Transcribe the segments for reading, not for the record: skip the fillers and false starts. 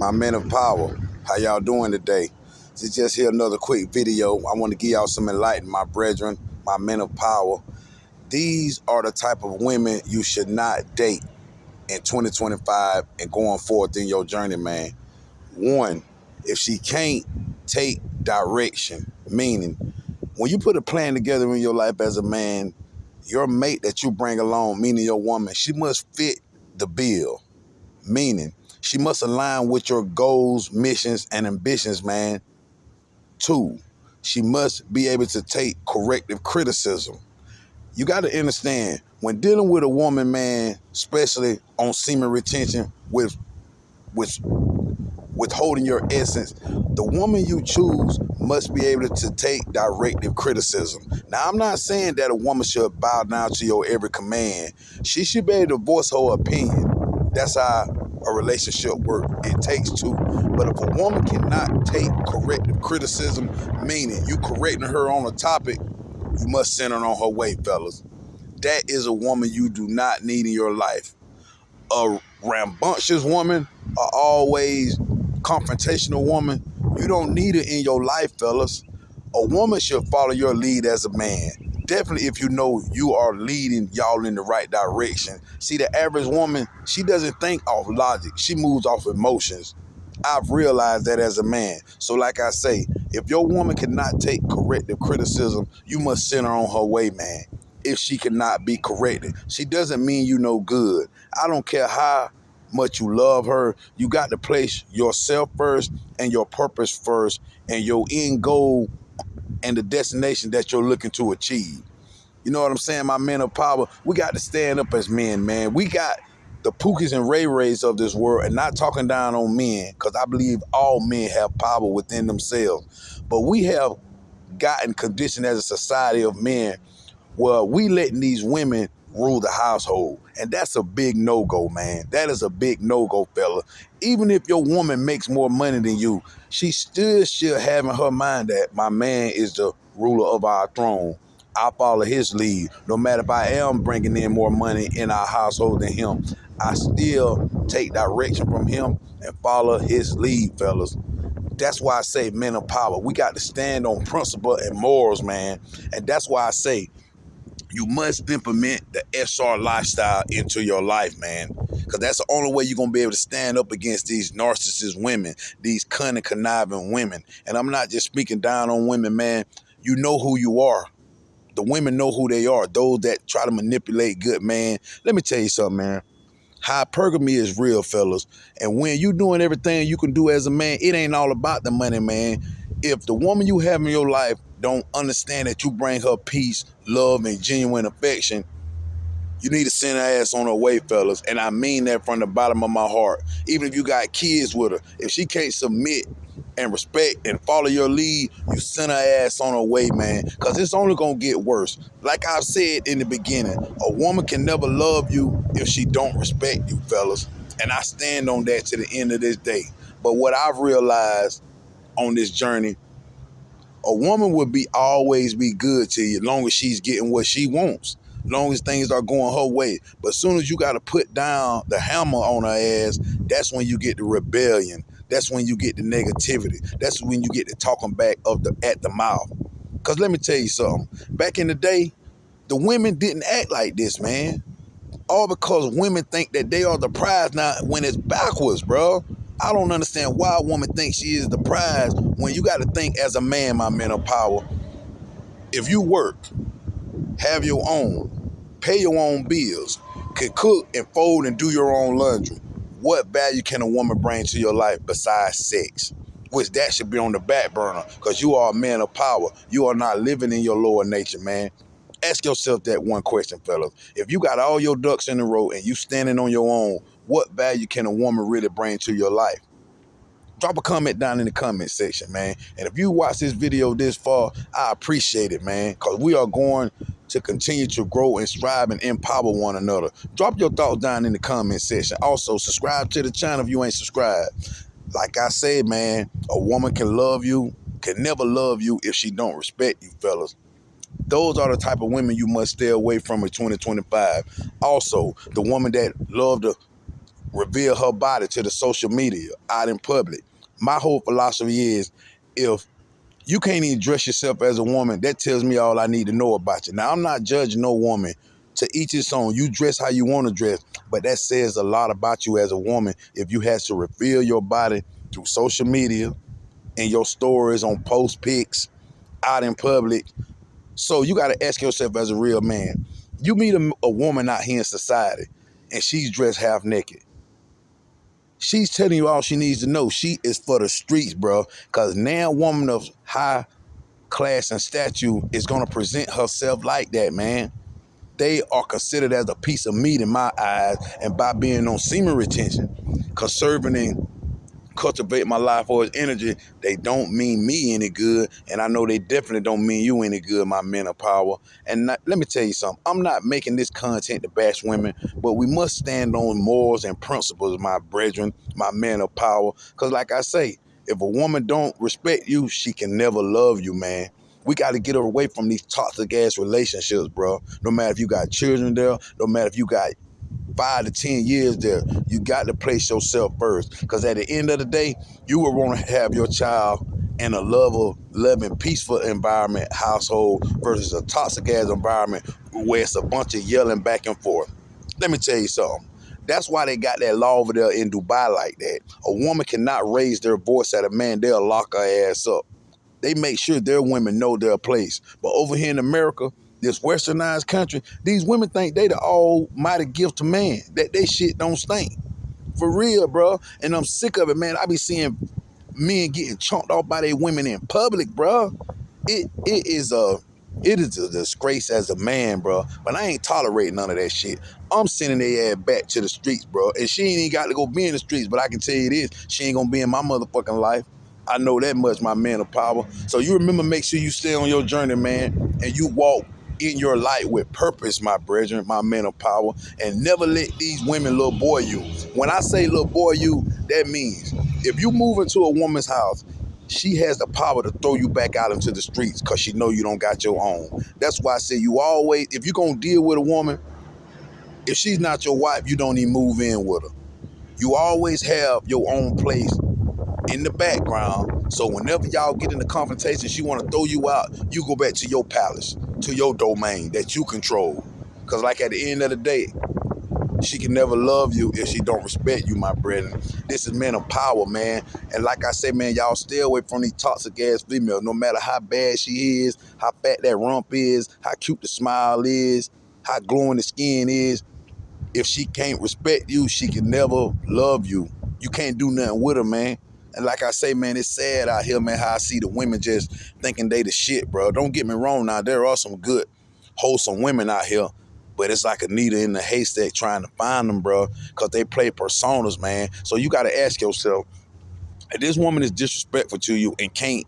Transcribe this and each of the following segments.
my men of power. How y'all doing today? To just hear another quick video, I want to give y'all some enlightenment, my brethren, my men of power. These are the type of women you should not date in 2025 and going forth in your journey, man. One, if she can't take direction, meaning when you put a plan together in your life as a man, your mate that you bring along, meaning your woman, she must fit the bill. Meaning, she must align with your goals, missions, and ambitions, man. Two, she must be able to take corrective criticism. You got to understand, when dealing with a woman, man, especially on semen retention, with withholding your essence, the woman you choose must be able to take directive criticism. Now, I'm not saying that a woman should bow down to your every command. She should be able to voice her opinion. That's how a relationship works. It takes two. But if a woman cannot take corrective criticism, meaning you correcting her on a topic, you must send her on her way, fellas. That is a woman you do not need in your life. A rambunctious woman, a always confrontational woman, you don't need it in your life, fellas. A woman should follow your lead as a man. Definitely if you know you are leading y'all in the right direction. See, the average woman, she doesn't think off logic. She moves off emotions. I've realized that as a man. So like I say, if your woman cannot take corrective criticism, you must send her on her way, man. If she cannot be corrected, she doesn't mean you no good. I don't care how much you love her. You got to place yourself first and your purpose first and your end goal and the destination that you're looking to achieve. You know what I'm saying, my men of power? We got to stand up as men, man. We got the Pookies and Ray Rays of this world, and not talking down on men, because I believe all men have power within themselves. But we have gotten conditioned as a society of men where we letting these women rule the household. And that's a big no-go, man. That is a big no-go, fella. Even if your woman makes more money than you, she still should have in her mind that my man is the ruler of our throne. I follow his lead. No matter if I am bringing in more money in our household than him, I still take direction from him and follow his lead, fellas. That's why I say men of power. We got to stand on principle and morals, man. And that's why I say you must implement the SR lifestyle into your life, man. Because that's the only way you're going to be able to stand up against these narcissist women, these cunning, conniving women. And I'm not just speaking down on women, man. You know who you are. The women know who they are. Those that try to manipulate good, man. Let me tell you something, man. Hypergamy is real, fellas. And when you doing everything you can do as a man, it ain't all about the money, man. If the woman you have in your life don't understand that you bring her peace, love, and genuine affection, you need to send her ass on her way, fellas. And I mean that from the bottom of my heart. Even if you got kids with her, if she can't submit and respect and follow your lead, you send her ass on her way, man. Because it's only going to get worse. Like I said in the beginning, a woman can never love you if she don't respect you, fellas. And I stand on that to the end of this day. But what I've realized on this journey, a woman will always be good to you as long as she's getting what she wants, as long as things are going her way. But as soon as you got to put down the hammer on her ass, that's when you get the rebellion. That's when you get the negativity. That's when you get the talking back at the mouth. Because let me tell you something. Back in the day, the women didn't act like this, man. All because women think that they are the prize now when it's backwards, bro. I don't understand why a woman thinks she is the prize when you got to think as a man, my men of power. If you work, have your own, pay your own bills, can cook and fold and do your own laundry, what value can a woman bring to your life besides sex? Which that should be on the back burner, because you are a man of power. You are not living in your lower nature, man. Ask yourself that one question, fellas. If you got all your ducks in a row and you standing on your own, what value can a woman really bring to your life? Drop a comment down in the comment section, man. And if you watch this video this far, I appreciate it, man, because we are going to continue to grow and strive and empower one another. Drop your thoughts down in the comment section. Also, subscribe to the channel if you ain't subscribed. Like I said, man, a woman can never love you if she don't respect you, fellas. Those are the type of women you must stay away from in 2025. Also, the woman that love to reveal her body to the social media out in public. My whole philosophy is, if you can't even dress yourself as a woman, that tells me all I need to know about you. Now, I'm not judging no woman. To each his own. You dress how you want to dress, but that says a lot about you as a woman if you had to reveal your body through social media and your stories on post pics out in public. So you got to ask yourself, as a real man, you meet a woman out here in society and she's dressed half naked. She's telling you all she needs to know. She is for the streets, bro. Because now a woman of high class and stature is going to present herself like that, man. They are considered as a piece of meat in my eyes. And by being on semen retention, conserving and cultivate my life for its energy, they don't mean me any good. And I know they definitely don't mean you any good, my men of power. And let me tell you something. I'm not making this content to bash women, but we must stand on morals and principles, my brethren, my men of power. Because like I say, if a woman don't respect you, she can never love you, man. We got to get her away from these toxic ass relationships, bro. No matter if you got children there, no matter if you got 5 to 10 years there, you got to place yourself first. Because at the end of the day, you will want to have your child in a loving, peaceful environment, household, versus a toxic ass environment where it's a bunch of yelling back and forth. Let me tell you something. That's why they got that law over there in Dubai like that. A woman cannot raise their voice at a man. They'll lock her ass up. They make sure their women know their place. But over here in America, this westernized country, these women think they the almighty gift to man, that they shit don't stink. For real, bro. And I'm sick of it, man. I be seeing men getting chunked off by their women in public, bro. It is a disgrace as a man, bro. But I ain't tolerating none of that shit. I'm sending their ass back to the streets, bro. And she ain't even got to go be in the streets, but I can tell you this, she ain't gonna be in my motherfucking life. I know that much, my man of power. So you remember, make sure you stay on your journey, man, and you walk in your light with purpose, my brethren, my men of power, and never let these women little boy you. When I say little boy you, that means if you move into a woman's house, she has the power to throw you back out into the streets because she know you don't got your own. That's why I say you always, if you're going to deal with a woman, if she's not your wife, you don't even move in with her. You always have your own place in the background. So whenever y'all get into confrontation, she want to throw you out, you go back to your palace, to your domain that you control. Because like at the end of the day, she can never love you if she don't respect you, my brethren. This is men of power, man. And like I said, man, y'all stay away from these toxic ass females. No matter how bad she is, how fat that rump is, how cute the smile is, how glowing the skin is. If she can't respect you, she can never love you. You can't do nothing with her, man. And like I say, man, it's sad out here, man, how I see the women just thinking they the shit, bro. Don't get me wrong now. There are some good, wholesome women out here. But it's like a needle in the haystack trying to find them, bro, because they play personas, man. So you got to ask yourself, if this woman is disrespectful to you and can't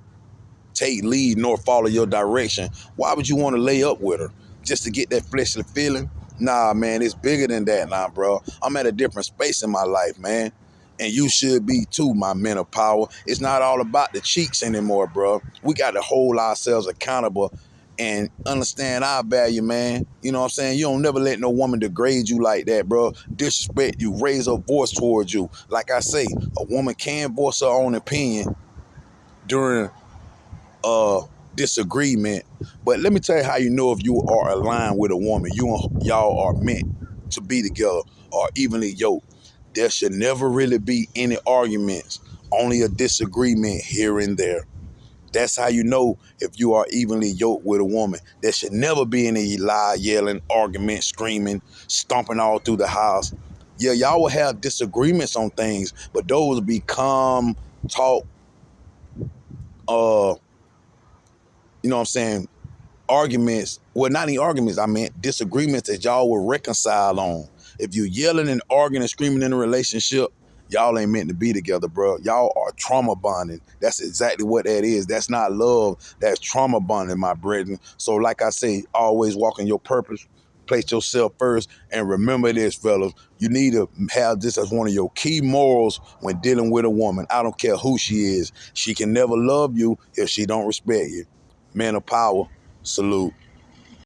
take lead nor follow your direction, why would you want to lay up with her? Just to get that fleshly feeling? Nah, man, it's bigger than that now, bro. I'm at a different space in my life, man. And you should be too, my men of power. It's not all about the cheeks anymore, bro. We got to hold ourselves accountable and understand our value, man. You know what I'm saying? You don't never let no woman degrade you like that, bro. Disrespect you, raise her voice towards you. Like I say, a woman can voice her own opinion during disagreement. But let me tell you how you know if you are aligned with a woman. Y'all are meant to be together or evenly yoked. There should never really be any arguments, only a disagreement here and there. That's how you know if you are evenly yoked with a woman. There should never be any lie, yelling, argument, screaming, stomping all through the house. Yeah, y'all will have disagreements on things, but those will be calm, talk, you know what I'm saying, arguments. Well, not any arguments, I meant disagreements that y'all will reconcile on. If you're yelling and arguing and screaming in a relationship, y'all ain't meant to be together, bro. Y'all are trauma bonding. That's exactly what that is. That's not love. That's trauma bonding, my brethren. So like I say, always walk in your purpose. Place yourself first. And remember this, fellas. You need to have this as one of your key morals when dealing with a woman. I don't care who she is. She can never love you if she don't respect you. Man of power, salute.